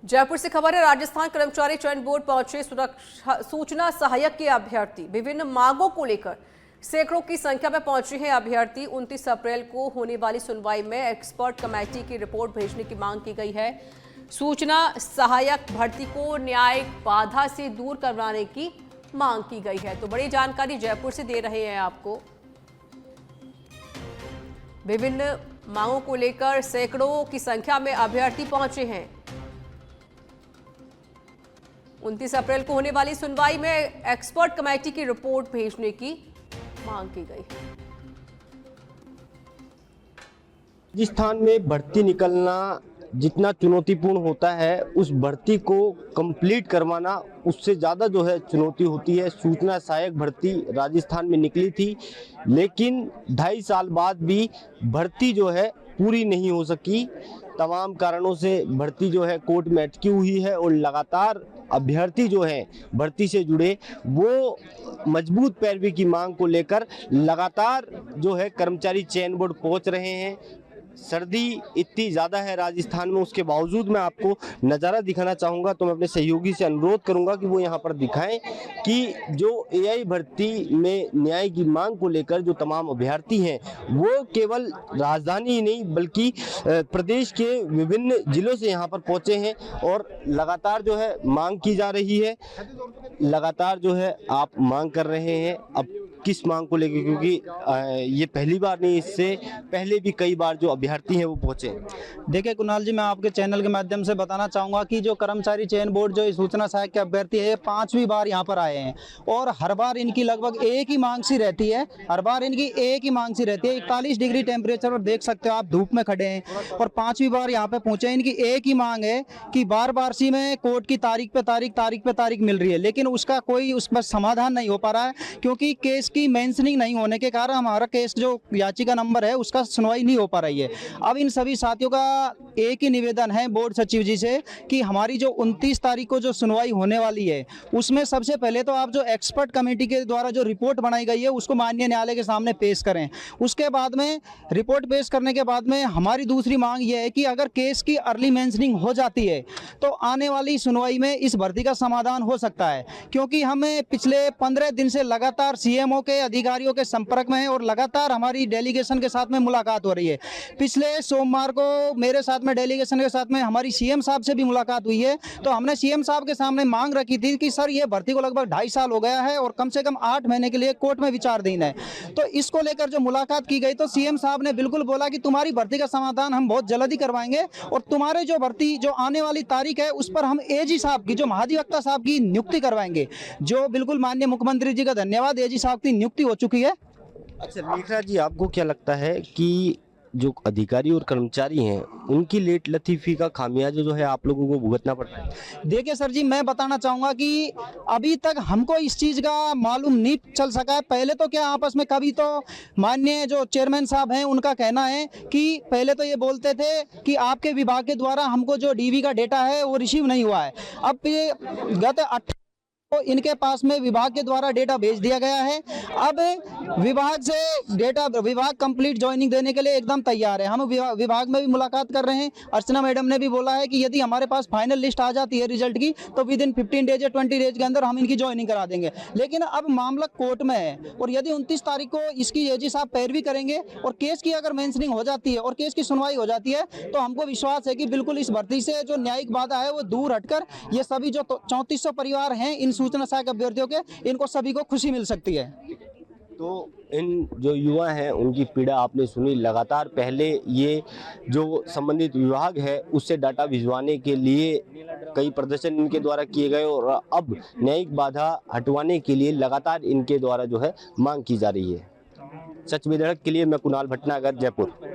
जयपुर से खबर है। राजस्थान कर्मचारी चयन बोर्ड पहुंचे सूचना सहायक के अभ्यर्थी। विभिन्न मांगों को लेकर सैकड़ों की संख्या में पहुंचे हैं अभ्यर्थी। 29 अप्रैल को होने वाली सुनवाई में एक्सपर्ट कमेटी की रिपोर्ट भेजने की मांग की गई है। सूचना सहायक भर्ती को न्यायिक बाधा से दूर करवाने की मांग की गई है। तो बड़ी जानकारी जयपुर से दे रहे हैं आपको। विभिन्न मांगों को लेकर सैकड़ों की संख्या में अभ्यर्थी पहुंचे हैं। 29 अप्रैल को होने वाली सुनवाई में एक्सपर्ट कमेटी की रिपोर्ट भेजने की मांग की गई है। राजस्थान में भर्ती निकलना जितना चुनौतीपूर्ण होता है, उस भर्ती को कंप्लीट करवाना उससे ज़्यादा जो है चुनौती होती है। सूचना सहायक भर्ती राजस्थान में निकली थी, लेकिन 2.5 साल बाद भी भर्ती जो है पूरी नहीं हो सकी। तमाम कारणों से भर्ती जो है कोर्ट में अटकी हुई है और लगातार अभ्यर्थी जो है भर्ती से जुड़े वो मजबूत पैरवी की मांग को लेकर लगातार जो है कर्मचारी चयन बोर्ड पहुंच रहे हैं। सर्दी इतनी ज़्यादा है राजस्थान में, उसके बावजूद मैं आपको नज़ारा दिखाना चाहूँगा। तो मैं अपने सहयोगी से अनुरोध करूँगा कि वो यहाँ पर दिखाएं कि जो एआई भर्ती में न्याय की मांग को लेकर जो तमाम अभ्यर्थी हैं वो केवल राजधानी ही नहीं बल्कि प्रदेश के विभिन्न जिलों से यहाँ पर पहुँचे हैं और लगातार जो है मांग की जा रही है। लगातार जो है आप मांग कर रहे हैं। अब किस मांग को लेकर, क्योंकि ये पहली बार नहीं, इससे पहले भी कई बार जो अभ्यर्थी हैं वो पहुंचे। देखिए कुणाल जी, मैं आपके चैनल के माध्यम से बताना चाहूँगा कि जो कर्मचारी चयन बोर्ड जो सूचना सहायक के अभ्यर्थी है 5वीं बार यहाँ पर आए हैं और हर बार इनकी लगभग एक ही मांग सी रहती है। हर बार इनकी एक ही मांग सी रहती है। 41 डिग्री टेम्परेचर पर देख सकते हो आप, धूप में खड़े हैं और 5वीं बार यहाँ पे पहुंचे। इनकी एक ही मांग है कि बार बार सी में कोर्ट की तारीख पे तारीख मिल रही है, लेकिन उसका कोई उस पर समाधान नहीं हो पा रहा है, क्योंकि केस की मेंशनिंग नहीं होने के कारण हमारा केस जो याचिका नंबर है उसका सुनवाई नहीं हो पा रही है। अब इन सभी साथियों का एक ही निवेदन है बोर्ड सचिव जी से कि हमारी जो 29 तारीख को जो सुनवाई होने वाली है उसमें सबसे पहले तो आप जो एक्सपर्ट कमेटी के द्वारा जो रिपोर्ट बनाई गई है उसको माननीय न्यायालय के सामने पेश करें। उसके बाद में रिपोर्ट पेश करने के बाद में हमारी दूसरी मांग यह है कि अगर केस की अर्ली मेंशनिंग हो जाती है तो आने वाली सुनवाई में इस भर्ती का समाधान हो सकता है, क्योंकि हमें पिछले 15 दिन से लगातार सीएमओ के अधिकारियों के संपर्क में है और लगातार हमारी डेलीगेशन के साथ में मुलाकात हो रही है। पिछले सोमवार को मेरे साथ में डेलीगेशन के साथ में हमारी सीएम साहब से भी मुलाकात हुई है। तो हमने सीएम साहब के सामने मांग रखी थी कि सर ये भर्ती को लगभग 2.5 साल हो गया है और कम से कम 8 महीने के लिए कोर्ट में विचाराधीन है। तो इसको लेकर जो मुलाकात की गई तो सीएम साहब ने बिल्कुल बोला कि तुम्हारी भर्ती का समाधान हम बहुत जल्दी करवाएंगे और तुम्हारे जो भर्ती जो आने वाली तारीख है उस पर हम एजी साहब की, जो महाधिवक्ता साहब की नियुक्ति करवाएंगे। जो बिल्कुल माननीय मुख्यमंत्री जी का धन्यवाद, एजी साहब की नियुक्ति हो चुकी है। अच्छा लेखरा जी, आपको क्या लगता है कि जो अधिकारी और कर्मचारी हैं उनकी लेट लतीफी का खामियाजा जो है आप लोगों को भुगतना पड़ रहा है? देखिए सर जी, मैं बताना चाहूँगा कि अभी तक हमको इस चीज़ का मालूम नहीं चल सका है। पहले तो क्या आपस में कभी तो माननीय जो चेयरमैन साहब हैं उनका कहना है कि पहले तो ये बोलते थे कि आपके विभाग के द्वारा हमको जो डीवी का डेटा है वो रिसीव नहीं हुआ है। अब ये गत तो इनके पास में विभाग के द्वारा डेटा भेज दिया गया है। अब विभाग कंप्लीट ज्वाइनिंग देने के लिए एकदम तैयार है। हम विभाग में भी मुलाकात कर रहे हैं। अर्चना मैडम ने भी बोला है कि यदि हमारे पास फाइनल लिस्ट आ जाती है रिजल्ट की तो विद इन 15 डेज या 20 डेज के अंदर हम इनकी ज्वाइनिंग करा देंगे। लेकिन अब मामला कोर्ट में है और यदि 29 तारीख को इसकी एजी साहब पैरवी करेंगे और केस की अगर मेंशनिंग हो जाती है और केस की सुनवाई हो जाती है तो हमको विश्वास है कि बिल्कुल इस भर्ती से जो न्यायिक बाधा है वो दूर हटकर ये सभी जो 3400 परिवार हैं इन सूचना सहायक अभ्यर्थियों के, इनको सभी को खुशी मिल सकती है। तो इन जो युवा हैं उनकी पीड़ा आपने सुनी। लगातार पहले ये जो संबंधित विभाग है उससे डाटा भिजवाने के लिए कई प्रदर्शन इनके द्वारा किए गए और अब न्यायिक बाधा हटवाने के लिए लगातार इनके द्वारा जो है मांग की जा रही है। सच में धड़क के लिए मैं कुणाल भटनागर, जयपुर।